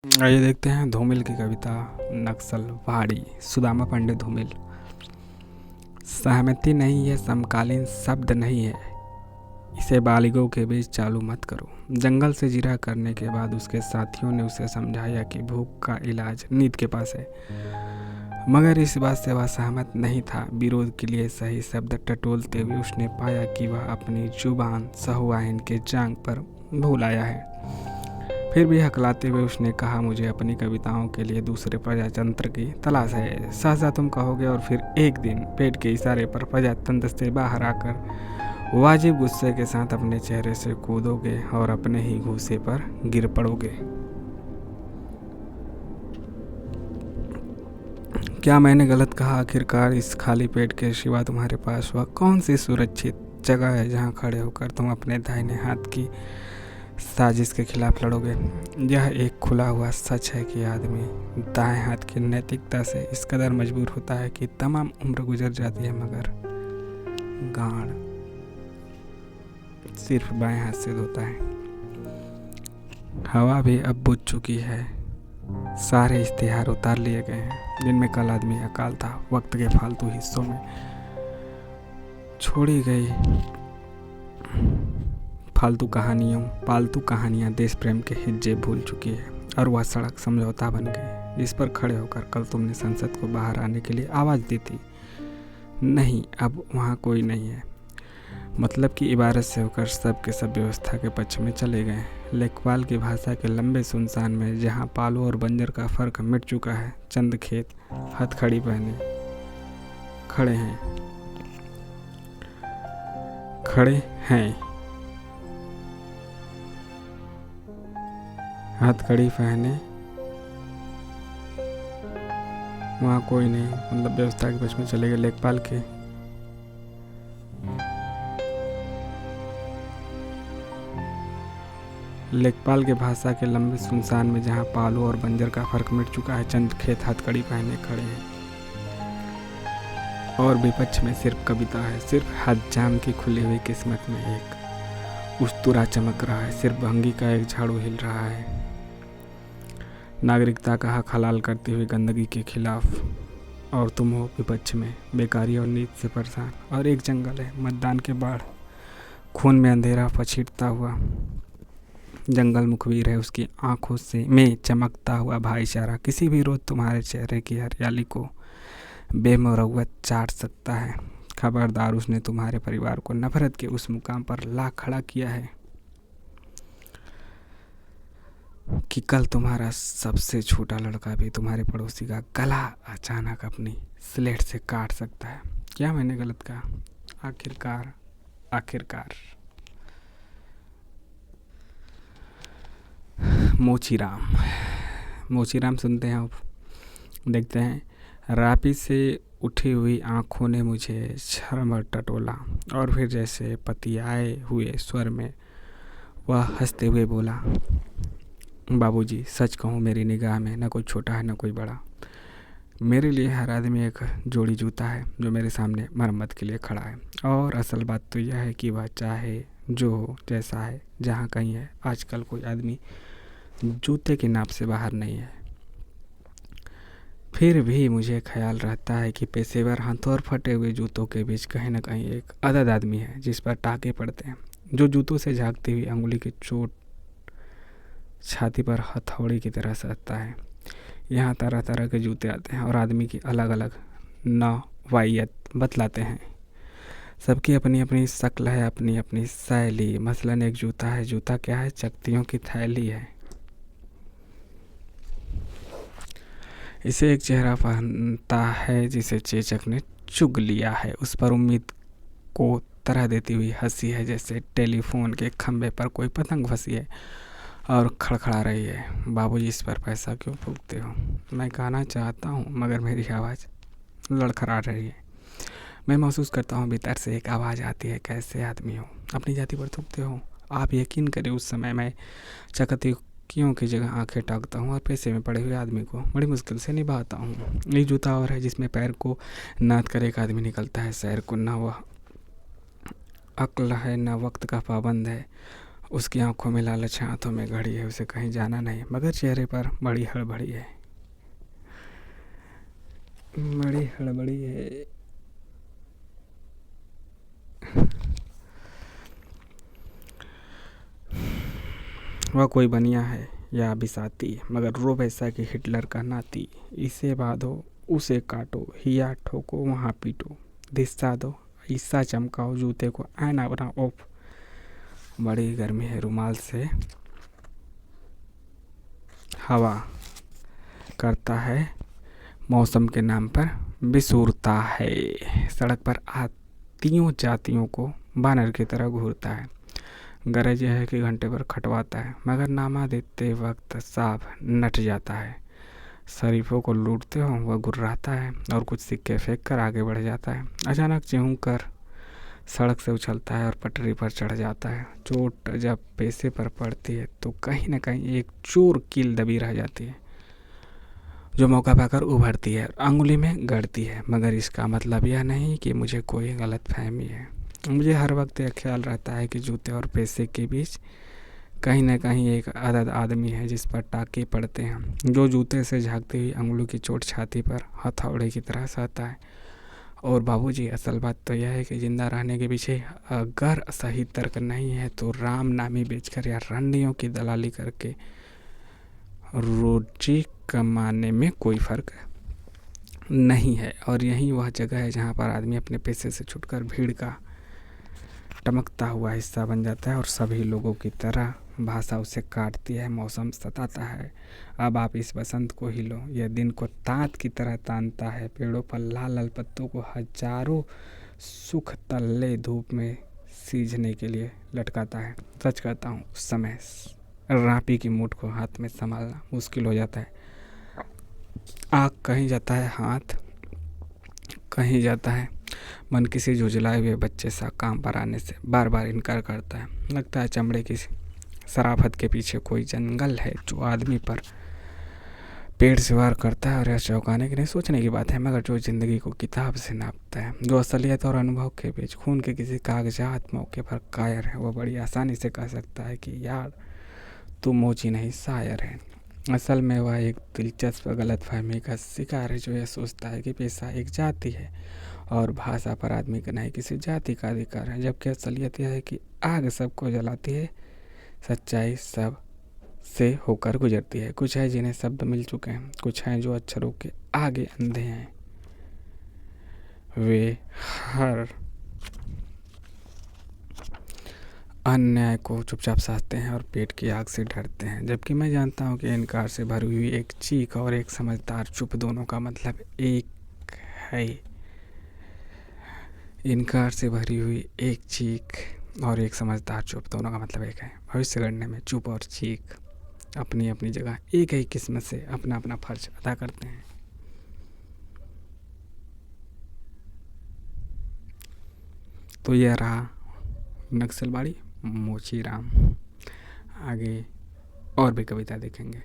आइए देखते हैं धूमिल की कविता नक्सल पहाड़ी। सुदामा पांडे धूमिल। सहमति नहीं है, समकालीन शब्द नहीं है, इसे बालिगों के बीच चालू मत करो। जंगल से जिरह करने के बाद उसके साथियों ने उसे समझाया कि भूख का इलाज नींद के पास है, मगर इस बात से वह सहमत नहीं था। विरोध के लिए सही शब्द टटोलते हुए उसने पाया कि वह अपनी जुबान सहुआइन के जांग पर भूल आया है। फिर भी हकलाते हुए उसने कहा, मुझे अपनी कविताओं के लिए दूसरे प्रजातंत्र की तलाश है। सहसा तुम कहोगे और फिर एक दिन पेट के इशारे पर प्रजातंत्र से बाहर आकर वाजिब गुस्से के साथ अपने चेहरे से कूदोगे और अपने ही घूसे पर गिर पड़ोगे। क्या मैंने गलत कहा? आखिरकार इस खाली पेट के सिवा तुम्हारे पास वह कौन सी सुरक्षित जगह है जहाँ खड़े होकर तुम अपने दाहिने हाथ की साजिश के खिलाफ लड़ोगे? यह एक खुला हुआ सच है कि आदमी दाएं हाथ की नैतिकता से इस कदर मजबूर होता है कि तमाम उम्र गुजर जाती है, मगर गांड सिर्फ बाएं हाथ से धोता है। हवा भी अब बुझ चुकी है, सारे इश्तिहार उतार लिए गए हैं जिनमें कल आदमी अकाल था। वक्त के फालतू हिस्सों में छोड़ी गई पालतू कहानियाँ देश प्रेम के हिज्जे भूल चुकी है, और वह सड़क समझौता बन गई जिस पर खड़े होकर कल तुमने संसद को बाहर आने के लिए आवाज़ दी थी। नहीं, अब वहाँ कोई नहीं है। मतलब की इबारत से होकर सब के सब व्यवस्था के पक्ष में चले गए। लेखपाल की भाषा के लंबे सुनसान में जहाँ पालू और बंजर का फर्क मिट चुका है, चंद खेत हथकड़ी पहने खड़े हैं हथकड़ी पहने, वहाँ कोई नहीं। मतलब व्यवस्था के पक्ष में चले गए। लेखपाल के भाषा के लंबे सुनसान में जहाँ पालू और बंजर का फर्क मिट चुका है, चंद खेत हथकड़ी पहने खड़े हैं, और विपक्ष में सिर्फ कविता है। सिर्फ हज्जाम की खुली हुई किस्मत में एक उस्तरा चमक रहा है, सिर्फ भंगी का एक झाड़ू हिल रहा है नागरिकता का हक हलाल करती हुई गंदगी के खिलाफ, और तुम हो विपक्ष में बेकारी और नींद से परेशान। और एक जंगल है, मतदान के बाढ़ खून में अंधेरा पछीटता हुआ जंगल मुखबिर है, उसकी आंखों से में चमकता हुआ भाईचारा किसी भी रोज तुम्हारे चेहरे की हरियाली को बेमुरव्वत चाट सकता है। खबरदार, उसने तुम्हारे परिवार को नफरत के उस मुकाम पर ला खड़ा किया है कि कल तुम्हारा सबसे छोटा लड़का भी तुम्हारे पड़ोसी का गला अचानक अपनी स्लेट से काट सकता है। क्या मैंने गलत कहा? आखिरकार मोचीराम सुनते हैं। अब देखते हैं। रापी से उठी हुई आंखों ने मुझे शर्म टटोला, और फिर जैसे पतियाए हुए स्वर में वह हंसते हुए बोला, बाबूजी, सच कहूँ मेरी निगाह में न कोई छोटा है न कोई बड़ा। मेरे लिए हर आदमी एक जोड़ी जूता है जो मेरे सामने मरम्मत के लिए खड़ा है। और असल बात तो यह है कि वह चाहे जो हो, जैसा है, जहाँ कहीं है, आजकल कोई आदमी जूते के नाप से बाहर नहीं है। फिर भी मुझे ख्याल रहता है कि पेशेवर हाथों और फटे हुए जूतों के बीच कहीं न कहीं एक अदद आदमी है जिस पर टाके पड़ते हैं, जो जूतों से झांकती हुई अंगुली की चोट छाती पर हथौड़ी की तरह सजता है। यहाँ तरह तरह के जूते आते हैं और आदमी की अलग अलग नौवायत बतलाते हैं। सबकी अपनी अपनी शक्ल है, अपनी अपनी शैली। मसलन एक जूता है। जूता क्या है? चकतियों की थैली है। इसे एक चेहरा पहनता है जिसे चेचक ने चुग लिया है। उस पर उम्मीद को तरह देती हुई हंसी है, जैसे टेलीफोन के खंभे पर कोई पतंग फंसी है और खड़खड़ा रही है। बाबूजी, इस पर पैसा क्यों फूकते हो? मैं कहना चाहता हूँ, मगर मेरी आवाज़ लड़खड़ा रही है। मैं महसूस करता हूँ भीतर से एक आवाज़ आती है, कैसे आदमी हो, अपनी जाति पर थूकते हो? आप यकीन करें, उस समय मैं चकतियों की जगह आंखें टाकता हूँ और पैसे में पड़े हुए आदमी को बड़ी मुश्किल से निभाता हूँ। एक जूता और है जिसमें पैर को नाद कर एक आदमी निकलता है। शहर को न वह अक्ल है न वक्त का पाबंद है, उसकी आंखों में लालच है, हाथों में घड़ी है, उसे कहीं जाना नहीं, मगर चेहरे पर बड़ी हड़बड़ी है, बड़ी हड़बड़ी है। वह कोई बनिया है या बिसाती, मगर रूप ऐसा कि हिटलर का नाती। इसे बांधो, उसे काटो, हिया ठोको, वहाँ पीटो, धिस्सा दो, ऐसा चमकाओ जूते को, आईना बनाओ। ओफ, बड़ी गर्मी है। रुमाल से हवा करता है, मौसम के नाम पर बिसूरता है। सड़क पर आतियों जातियों को बानर की तरह घूरता है। गरज यह है कि घंटे पर खटवाता है, मगर नामा देते वक्त साफ नट जाता है। शरीफों को लूटते हो वह गुर्राता है और कुछ सिक्के फेंक कर आगे बढ़ जाता है। अचानक चेहूं कर सड़क से उछलता है और पटरी पर चढ़ जाता है। चोट जब पैसे पर पड़ती है तो कहीं न कहीं एक चोर कील दबी रह जाती है, जो मौका पाकर उभरती है और अंगुली में गड़ती है। मगर इसका मतलब यह नहीं कि मुझे कोई गलत फहमी है। मुझे हर वक्त यह ख्याल रहता है कि जूते और पैसे के बीच कहीं न कहीं एक अदद आदमी है जिस पर टाके पड़ते हैं, जो जूते से झाँकती हुई अंगुली की चोट छाती पर हथौड़े की तरह सहता है। और बाबूजी, असल बात तो यह है कि जिंदा रहने के पीछे अगर सही तर्क नहीं है तो राम नामी बेचकर या रंडियों की दलाली करके रोजी कमाने में कोई फर्क नहीं है। और यही वह जगह है जहाँ पर आदमी अपने पैसे से छुटकर भीड़ का टमकता हुआ हिस्सा बन जाता है और सभी लोगों की तरह भाषा उसे काटती है। मौसम सताता है, अब आप इस बसंत को ही लो। यह दिन को तांत की तरह तानता है, पेड़ों पर लाल लाल पत्तों को हजारों सुख तल्ले धूप में सींचने के लिए लटकाता है। सच कहता हूँ, उस समय रापी की मूठ को हाथ में संभालना मुश्किल हो जाता है। आँख कहीं जाता है, हाथ कहीं जाता है। मन किसी झुझलाए हुए बच्चे सा काम पर आने से बार बार इनकार करता है। लगता है चमड़े की शराफत के पीछे कोई जंगल है जो आदमी पर पेड़ से वार करता है। और यह चौंकाने की नहीं, सोचने की बात है, मगर जो ज़िंदगी को किताब से नापता है, जो असलियत और अनुभव के बीच खून के किसी कागजात मौके पर कायर है, वो बड़ी आसानी से कह सकता है कि यार तू मोची नहीं शायर है। असल में वह एक दिलचस्प गलतफहमी का शिकार है, जो यह सोचता है कि पैसा एक जाति है और भाषा पर आदमी का नहीं किसी जाति का अधिकार है, जबकि असलियत यह है कि आग सबको जलाती है, सच्चाई सब से होकर गुजरती है। कुछ है जिन्हें शब्द मिल चुके हैं, कुछ हैं जो अक्षरों के आगे अंधे हैं। वे हर अन्याय को चुपचाप सहते हैं और पेट की आग से डरते हैं। जबकि मैं जानता हूँ कि इनकार से भरी हुई एक चीख और एक समझदार चुप दोनों का मतलब एक है। इनकार से भरी हुई एक चीख और एक समझदार चुप दोनों का मतलब एक है। भविष्य गढ़ने में चुप और चीख अपनी अपनी जगह एक ही किस्मत से अपना अपना फर्ज अदा करते हैं। तो यह रहा नक्सलबाड़ी मोची राम। आगे और भी कविता देखेंगे।